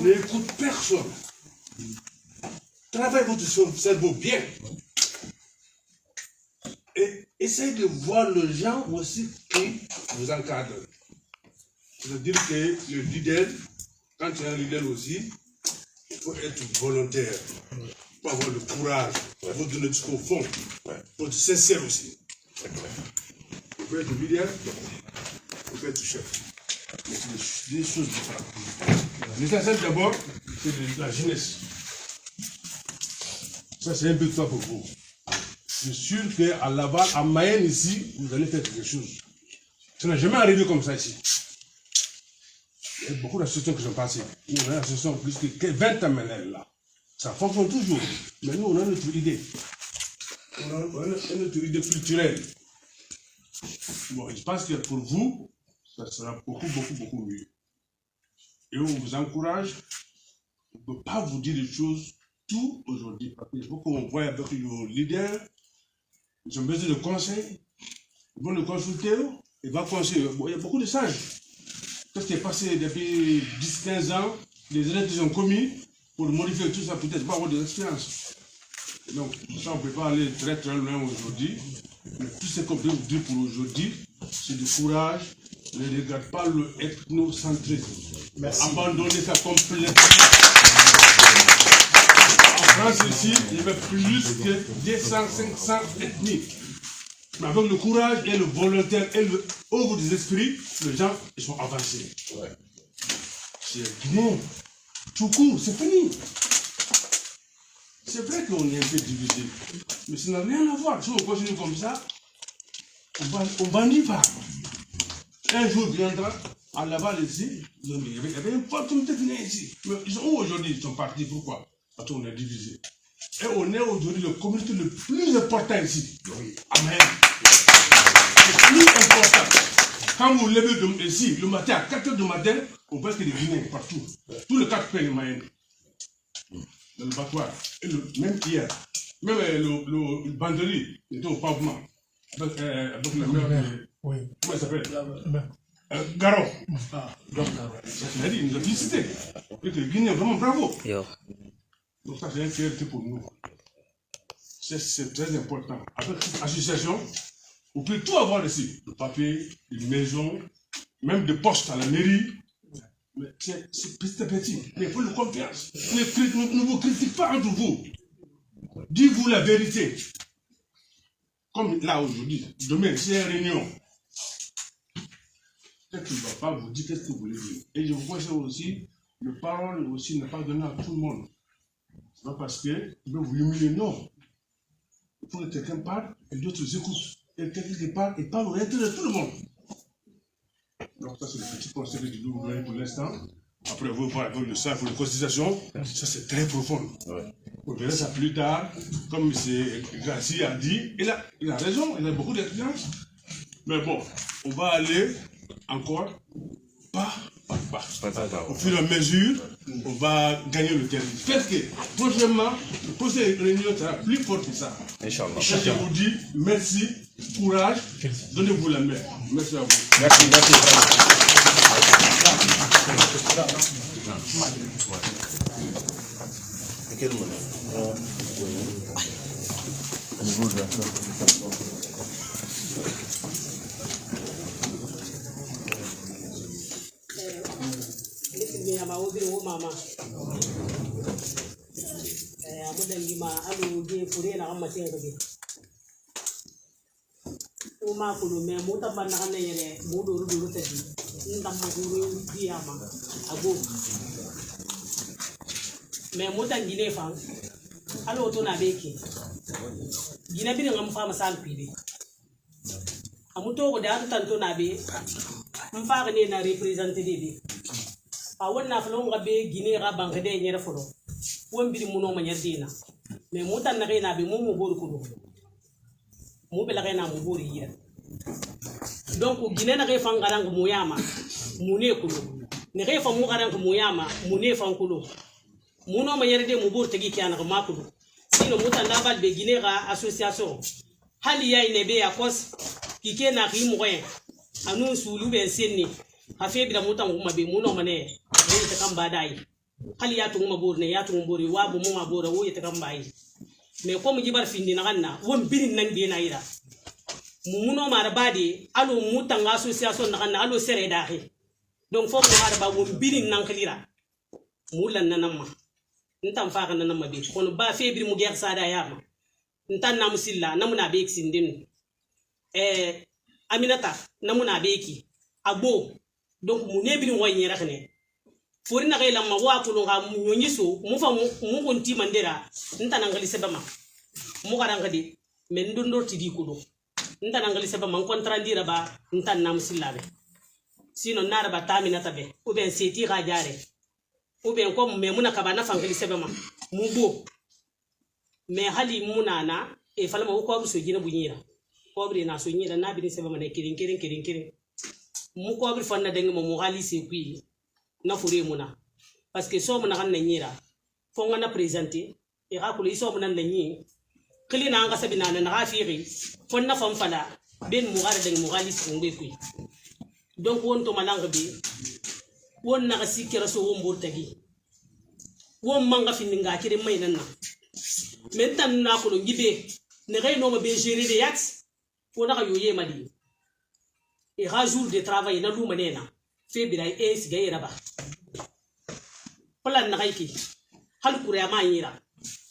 N'écoute personne. Travaillez votre cerveau bien. Et essayez de voir les gens aussi qui vous encadrent. C'est-à-dire que le leader, quand tu es un leader aussi, il faut être volontaire. Il faut avoir le courage. Il faut donner jusqu'au fond. Il faut être sincère aussi. Il faut être leader, il faut être chef. C'est des choses différentes. L'essentiel d'abord, c'est de la jeunesse. Ça, c'est un peu toi pour vous. Je suis sûr qu'à Laval, à Mayenne ici, vous allez faire quelque chose. Ça n'a jamais arrivé comme ça ici. Il y a beaucoup d'associations qui sont passées. Nous, on a une association plus que 20 ans maintenant là. Ça fonctionne toujours. Mais nous, on a notre idée. On a notre idée culturelle. Bon, je pense que pour vous, ça sera beaucoup mieux. Et on vous encourage. On ne peut pas vous dire des choses tout aujourd'hui. Parce qu'il faut qu'on voie avec nos leaders. Ils ont besoin de conseils. Ils vont nous consulter. il va conseiller. Il y a beaucoup de sages. Qu'est-ce qui est passé depuis 10-15 ans, les erreurs qu'ils ont commis pour modifier tout ça, peut-être pas avoir des expériences. Donc, ça, on ne peut pas aller très très loin aujourd'hui. Mais tout ce qu'on peut vous dire pour aujourd'hui, c'est du courage. Ne regarde pas le ethnocentrisme. Abandonnez ça complètement. En France, ici, il y avait plus que 200-500 ethnies. Mais avec le courage et le volontaire et le œuvre des esprits, les gens ils sont avancés. Ouais. C'est Guinée. Tout court, c'est fini. C'est vrai qu'on est un peu divisé. Mais ça n'a rien à voir. Si on continue comme ça, on ne bandit pas. Un jour viendra, à Laval ici, il y avait une opportunité de venir ici. Mais ils sont où aujourd'hui? Ils sont partis. Pourquoi? Parce qu'on est divisé. Et on est aujourd'hui le communauté le plus important ici. Amen. Le plus important. Quand vous levez ici, le matin, à 4 h du matin, on voit que les Guinéens partout. Tous les 4 pays Mayenne. Dans le battoir. Et même hier. Même le bandelier était au pavement. Avec la mère. Oui. Comment il s'appelle? Garo. Donc, il a dit, il nous a félicité. Et que les Guinéens, vraiment bravo. Donc ça, c'est une fierté pour nous. C'est très important. Avec cette association, vous pouvez tout avoir ici. Le papier, une maison, même des postes à la mairie. Mais c'est petit à petit. Mais il faut le confiance. Ne vous critiquez pas entre vous. Dites-vous la vérité. Comme là aujourd'hui, demain, c'est une réunion. Peut-être qu'il ne va pas vous dire qu'est-ce que vous voulez dire. Et je vous conseille aussi, le parole aussi n'est pas donné à tout le monde. C'est pas parce que je vais vous humilier, non. Il faut que quelqu'un parle et d'autres écoutent. Et quelqu'un qui parle et parle au intérêt de tout le monde. Donc ça c'est le petit conseil que je vous donner pour l'instant. Après vous voir avec le sac pour les constitutions, ça c'est très profond. Ouais. Vous verrez ça plus tard, comme M. Garcia a dit, il a raison, il a beaucoup d'expérience. Mais bon, on va aller encore pas. Au fur et à mesure, on va gagner le terrain. Parce que, prochainement, le procès de réunion sera plus fort que ça. Inch'Allah. Je vous dis merci, courage, donnez-vous la main. Merci à vous. Merci. mama amudangi ma alu je pure na amma tenga be o ma ko me muta banna kan yele mu do ru tadi ndam ma guru diama ago me muta ngine fa alo to na beke gina bi ngam fa masal pide amuto ko da tanto na be mfa ne na representer de a wonna flo ngabe gine ga banque de nyere folo wombiri muno ma nyadina me mutan na rena be mu boru ko mu be la rena mu boru yira donc gine na refa ngarang mu yama mu ne ko ne refa mu ngarang mu yama mu ne fa ko muno ma nyere de mu boru tagi kyana ko makulu sino mutan na bal be gine ga association hali ya ne be ya kos kike na ri mu ren anu sulu be senni ha febi da mutan kuma be muno ma ne ta kan badai hali ya tungu mabur ne ya tungu bori wa bu mu mabura wo ya ta kan bai me ko mu jibar findi na ganna won birin nan de na ira mu muno mara bade alo mutan association na ganna alo sere da he donc fo mu mara ba won birin nan kalira mu lan nan ma ntan fa kan nan ma be ko ba febi mu ger sada ya ma ntan na musilla namuna be eksindin aminata namuna be ki abo donc mu ne birin woy nyera khane fori na gayla ma wa ko nga nyonyi so mu fa mu gonti mandera ntana ngali sebama mu garanga di men dondo ti di ko do ntana ngali sebama kontrandira ba ntan nam sillabe sino nara ba tamina tabe ou ben seti ga jare ou ben ko me muna ka ba na fa ngali sebama mu bo me hali munana e falma ko so jina bunyira ko bri na so nyira na bi sebama ne kirin mu ko bri fanna dengi mo hali se kui na fure muna parce que so muna kan nyira fo ngana présenter e ga ko so muna nanyi klina nga sabina na ga firi fo na fam fala ben mugare deng mugalis ngbe kuy donc won to malanga bi won na sikira so won burtagi won manga fininga kire may nan na men tan na ko ngibe ne gay no ma be gérer de yat wona ka yoye madi et rajour de travail na lu manena fe bi dai es gay raba plan na kayki hal kuriya ma yira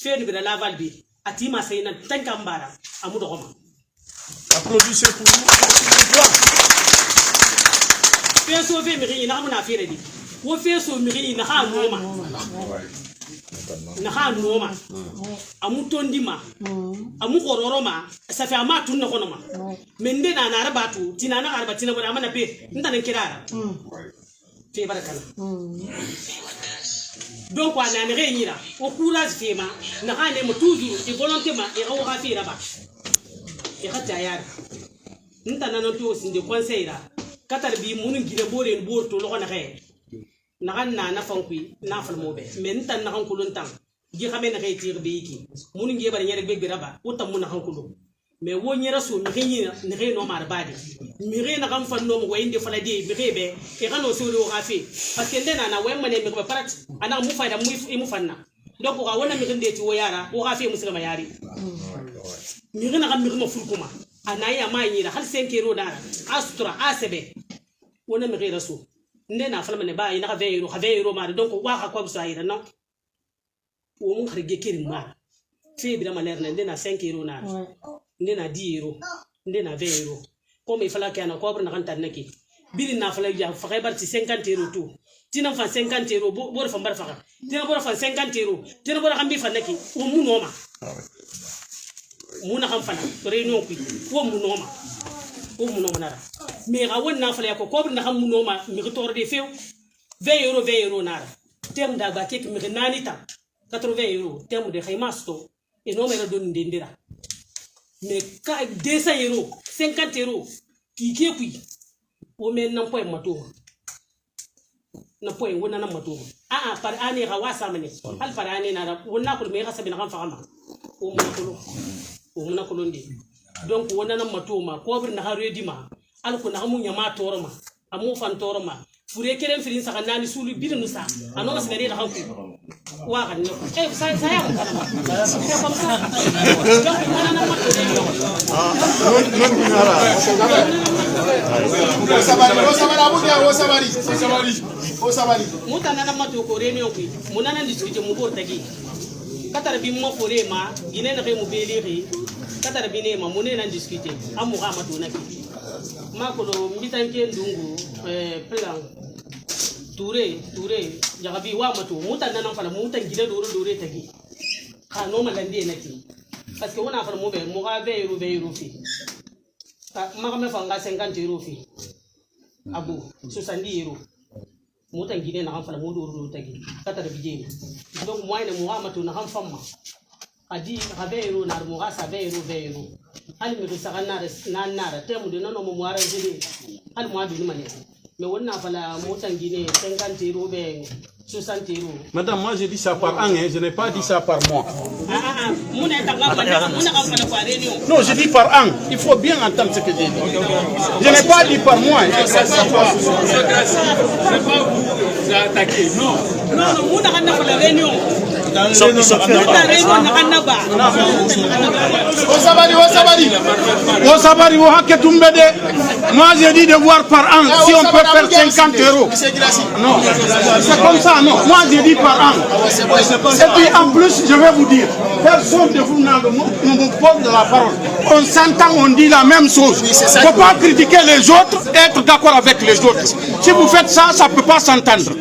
fe ni bi da laval bi atima sayna tankambara amudo goma. Applaudissez pour nous. Fais sauver Miri, n'a pas fait ready. Ou fais sauver Miri, n'a pas noma. N'a pas noma. Amutondima. Amukororoma. Ça fait un mat tout le monde. Mende na arabatu, tinana arabatina pour amana pe. N'tane kirara. Fais barakala. Donc on a rien là. Au courage fema, n'a rien de toujours et volontairement et on va faire là-bas. Et ratayar. N'tana non tout c'est de conseil là. Katar bi munu gide bore bor to lo na xe na na fankui na fal mobe men tan na hankulun tan gi xame na xey tir be yiki munu ngi bari ñere be raba utam mun na hankulu mais wo ñera so mi xey ni xey no mar badi mi xey na xam fan no mo indi fala di mi xey be e xano so lo xafi parce que ndena na way mané mi ko parat ana mu fayda mu fanna donc ko wona mi xende ti wo yara wo xafi muslima yari mi xena xam mi xama fulkuma anaya ma ñira hal 5 euro dara astra asebe wona mi xira so ndena fala mané ba ina ka 20 euro ma donc wa ka ko sa ira non wo mu xare gekeri ma fe bi dama leer na ndena 5 euro na ndena 10 euro ndena 20 euro comme il fallait qu'il y ait un cobre na kan tan naki bili na fala ya fa bar ci 50 euro tout tina fa 50 euro bo fa mbar fa tina bo fa 50 euro tina bo xam bi fa naki wo mu noma muna xam fana réunion ku wo mu noma nara mais ga wonna fala ko cobre na xam mu noma mi ko torde few 20 euro nara tem da ba kek mi nani ta 80 euro tem de khayma sto e no mera don ndendira mais ka 200 euro 50 euro ki ke ku o men nan poy mato na poy wona nan mato par année ga wasa mane al par année na wonna ko me ga sabina kan fama o muna ko ndi donc wona nan mato ma ko bir na haro dima al ko na mu nyama toroma amu fan toroma fure kelen firin saka nani sulu bir musa anona sigari da hawku wa kan ne saya kan c'est comme ça donc wona nan mato Osabari. Mutana na mato ko réunion ki munana discuter mu bor tagi katara bi mo fore ma ine na mu beleri katara bi ne ma munene na discuter amu ga mato na ki ma ko do mbitanke ndungu plan touré jagabi wa mato mutana na fala mutan gida dore tagi ka no malande na ki parce que wona fala mo be mo ga 20 euro fi ma ga me fanga 50 euro fi abu 70 euro mutan gine na fala mo do tagi katara bi jeni donc moi ne mo ga mato na famma adi ga 20 euro na mo ga sa 20 euro hal mi sa na temu de non mo ara jeli hal mo adu mane mais wonna fala mutan gine 50 euro be 60 euros. Madame, moi j'ai dit ça par an, hein, je n'ai pas dit ça par mois. Non, je dis par an. Il faut bien entendre ce que j'ai dit. Je n'ai pas dit par mois. C'est pas vous attaqué, non. Moi j'ai dit de voir par an si on peut faire 50 euros. Non, c'est comme ça, non. Moi j'ai dit par an. Et puis en plus, je vais vous dire, personne de vous ne me pose de la parole. On s'entend, on dit la même chose. Il ne faut pas critiquer les autres et être d'accord avec les autres. Si vous faites ça, ça ne peut pas s'entendre.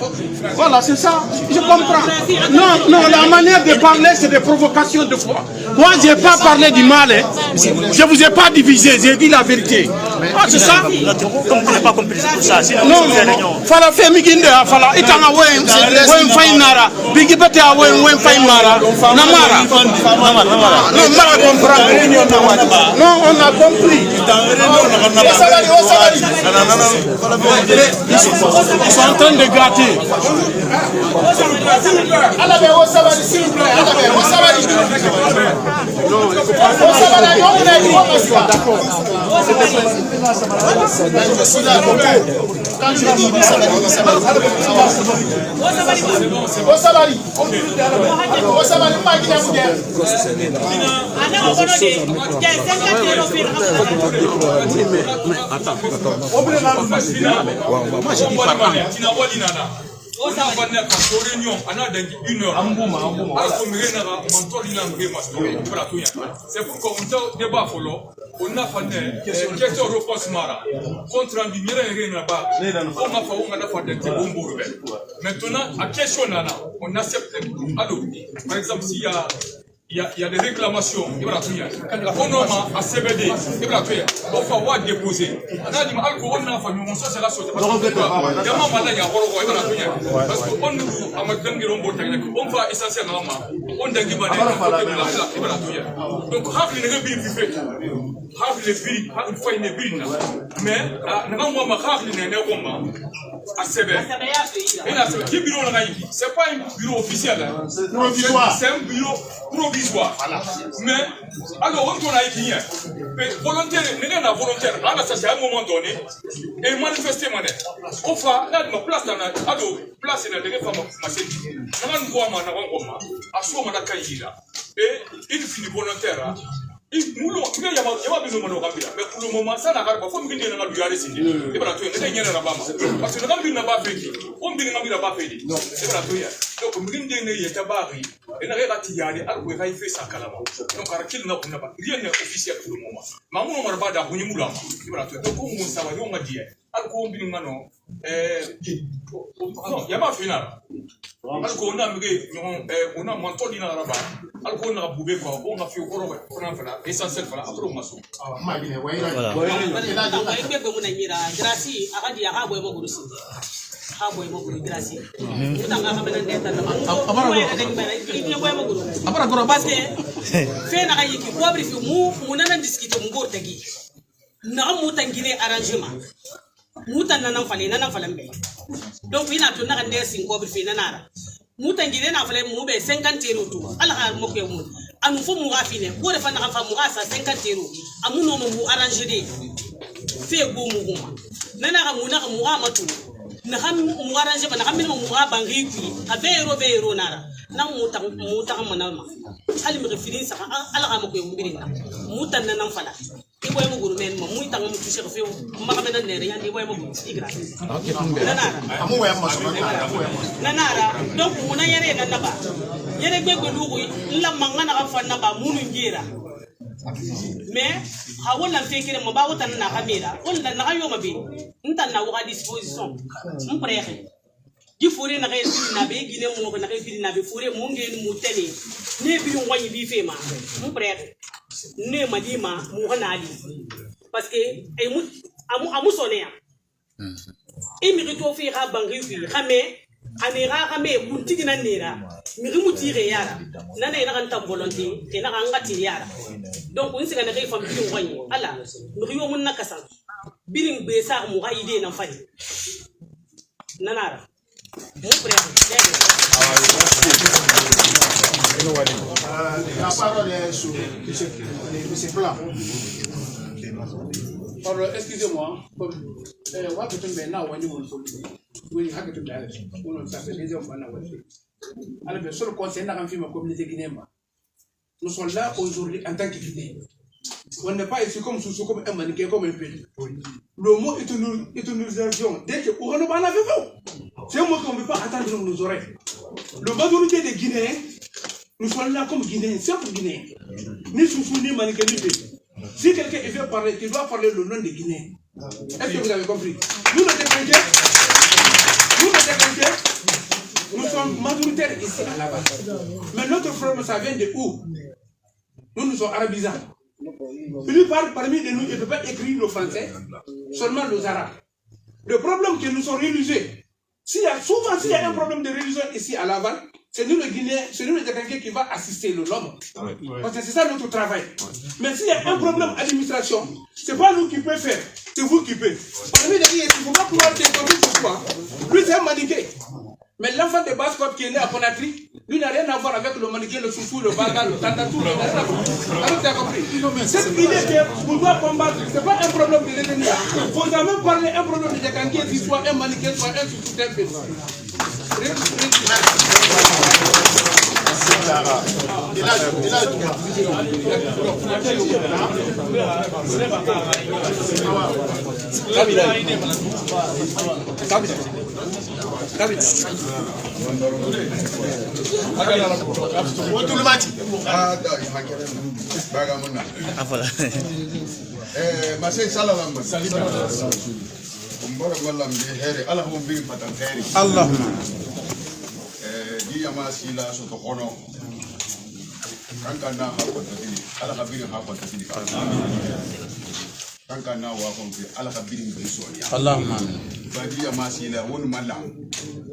Voilà, c'est ça. Je comprends. Non, la manière de parler, c'est des provocations de foi. Moi, je n'ai pas parlé du mal. Hein. Je ne vous ai pas divisé, j'ai dit la vérité. Ah, c'est ça. Comme vous n'êtes pas complice pour ça. Non, fala fait miginde, fala. Itanga wen fainara. Bigi bete a wen fainara. Namara. Non, mara comprendre. Non, on a compris. Ils sont en train de gâter. Moi j'ai dit par an. On a fait une réunion, on a dit 1 heure. C'est pourquoi on a débat on a fait question réponse mara contre un bien là-bas. On a fait maintenant à question on accepte. Alors par exemple s'il y a des réclamations, on a à CBD, on va déposer. On a dit on a famille, on s'est parce qu'on va essentiellement on donc mais c'est pas un bureau officiel, c'est un bureau provisoire. Mais alors on a été volontaire, volontaire, à un moment donné, et manifester on fait la place dans la place dans la et il finit volontaire. Mais pour le moment, ça n'a pas parce que essentiel voilà après on maso donc il a tout n'a ndesi ngobi fi nanara mutangire na fale mu be 50 euros to ala ha mo ke mu anu fo mu ga fine ko de fa na fa mu ga sa 50 euros amuno mu arranger de fe go mu guma nana ga mu na mu ga matu na ha mu arranger ba na ha mu ga bangi ku a be euro nara na mu ta manama ali mi refini sa ala ga mo ko mu birina mutan nan fala iboy mo guru men mo muy tang mo ci cheikh fi ma xam na nere yandi iboy mo guru igra nanara donc muna yere na naba yere gbegbe lugu la mangana ka fa naba munu ngira mais ha wala fekire mo ba wutan na kamera wala na ayo mabe ntan na wa disposition mo prexé di fure na kay na be gine mo na kay na be fure mo ngeen mu tele ne bi woni bi fema mo prexé ne madima mu hanali parce que ay mu amu sonia et mi rito fi ha bangi fi xamé anira xamé bu tigina nera mi rimu tire yara nana ina kan tam volonté ina kan ngati yara donc on siga na kay fam bi woni ala mi riyo mun nakasa biring be sa mu ha ide na fani nanara mu prêt la parole est sur M. Blanc. Alors, excusez-moi, what to me now when you want to have to die? Ça fait des hommes. Alors, bien sûr, le conseil n'a rien fait ma communauté guinéenne. Nous sommes là aujourd'hui en tant que Guinéens. On n'est pas ici comme un mannequin, comme un pays. Le mot est une utilisation. Dès que on va en avec vous, c'est un mot qu'on ne peut pas attendre dans nos oreilles. La majorité des Guinéens, nous sommes là comme Guinéens, simples Guinéens. Ni Soussou, ni mannequin, ni pays. Si quelqu'un veut parler, il doit parler le nom des Guinéens. Est-ce que vous avez compris? Nous, les Décrinqués, nous sommes majoritaires ici à la base. Mais notre problème, ça vient de où? Nous sommes arabisants. Plupart parmi nous ne peuvent pas écrire le français, seulement les arabes. Le problème que nous sommes religieux, s'il y a un problème de religion ici à Laval, c'est nous les Guinéens, c'est nous les Décrinqués qui va assister l'homme. Parce que c'est ça notre travail. Mais s'il y a un problème d'administration, c'est pas nous qui pouvons faire, c'est vous qui pouvez. Parmi les Guinéens, il ne faut pas pouvoir t'interroger sur quoi. Lui, c'est un maniqué. Mais l'enfant de Basse-Côte qui est né à Conakry, Lui n'a rien à voir avec le maniqué, le foufou, le bagarre, le tantatou, le alors tu as compris. Cette idée que pour doit combattre, ce n'est pas un problème de l'ennemi. Il faut même parler un problème de quelqu'un qui soit un maniqué, soit un foufou, un peu. Allahumma Badia Masila, one malam,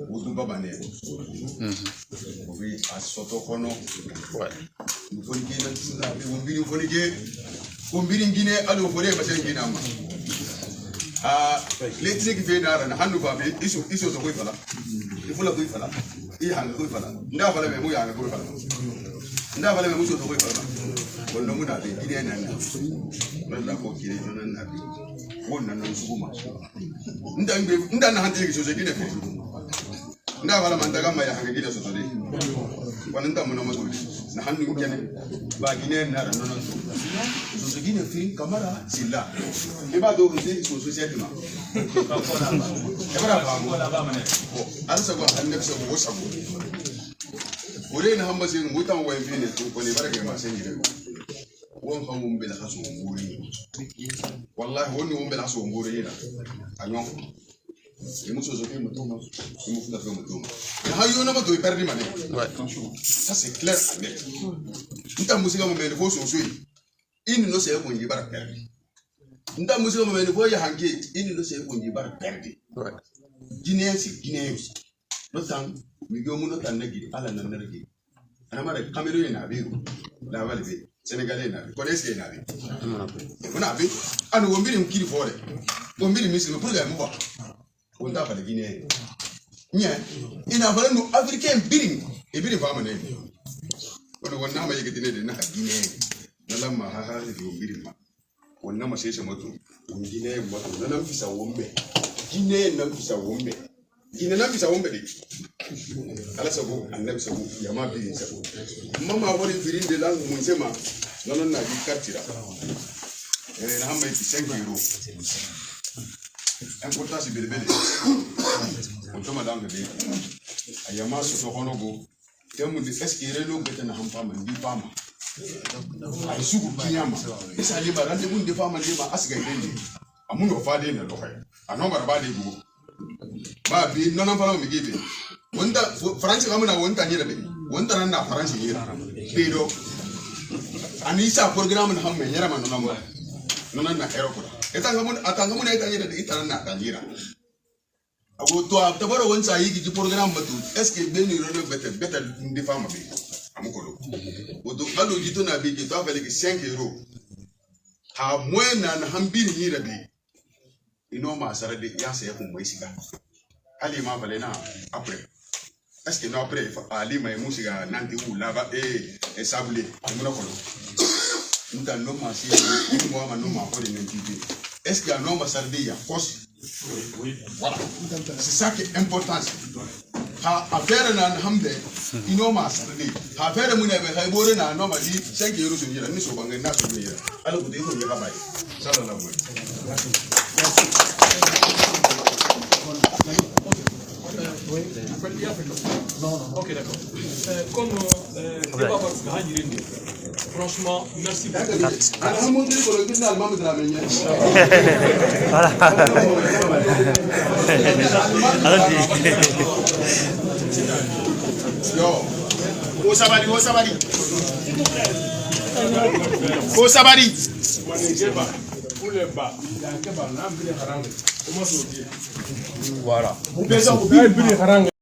Udubabane. We are Sotokono. Umbirin Guinea, Ado for ever saying Ginama. Let's take Vedar and Handubabi, issue the Wifala. The full of Wifala. He had a Wifala. Never let me have a Wifala. Never let me move the Wifala. Well, no one had it. He didn't know. Not like what he didn't know. One and no suma. Ndana hantiki sosegine fe. Ndabala mandagama ya hangigida sosode. Wananda monomoto. Na handu ngene ba gine nara nono. Sosegine fe kamara sila. Eba do nzi society ma. Ebara ba mo la ba mane. Ansa go hande so go sago. Ore na hamba se mutan wa mbine ko ne barake ma sen yire. Won fa mo mbela kaso ngori. Wallahi woni won bela so ngore yina anyo e muso zo ke muto mo e mu futa fe muto e ha yo na mo do perdi mane ça c'est clair et net nta musika mo mele fo so so ini no se ko ngi bara perdi nta musika mo mele fo ya hanke ini no se ko ngi bara perdi Guinéens no tan mi go mu no tan nagi ala na nagi ana mara Cameroun na biru la wale be Sénégalais na connaissez na bi on a vu anu wombiri mkiri fore wombiri misiri me programme ba on ta fale Guinée nya ina fale no africain biring e biring fa mane on wonna ma yegete ne na Guinée na lamma ha ha fi wombiri ma wonna ma sese moto on Guinée moto na nam fisa wombe Guinée nam fisa wombe Guinée nam fisa wombe de ala sabu annabi sabu yama biring sabu mama wori biring de langue mun sema non na di kartira na hamba ci 5 euros importance bi bele on to madame de ayama so hono go temu di eskire lo gete na hampa man di fama ay sugu kiyama isa li ba rande mun di fama li ba asga dende amuno fa de na lo hay anoma ba de go ba bi non fala mi gibe wonda france amuna wonta nyira be wonta nan na france nyira pedo Anisa program na hamme nyara man nona na hero ko atanga mun eta nyira de itana na tanjira ago to tabaro wonsa yigi ji program batu est ce que beni rodo betel ndi fama be amukolo odo alo jito na be jito afele ki 5 euros ha moena na hambiri nyira de ino ma sare de ya se ko moisiga ali ma vale na après est-ce que non après ali ma musiga nanti u laba e sabule amuna ko nta no ma si mo ma no ma ko de ntibi est-ce que non ma sare de ya force voilà c'est ça qui est important ha affaire na hamde ino ma sare de ha affaire mun e be hay bore na no ma di 5 euros so yira ni so bangai na so yira ala ko de ko ya bai sallallahu Ok, d'accord. Comme franchement, merci beaucoup. Voilà.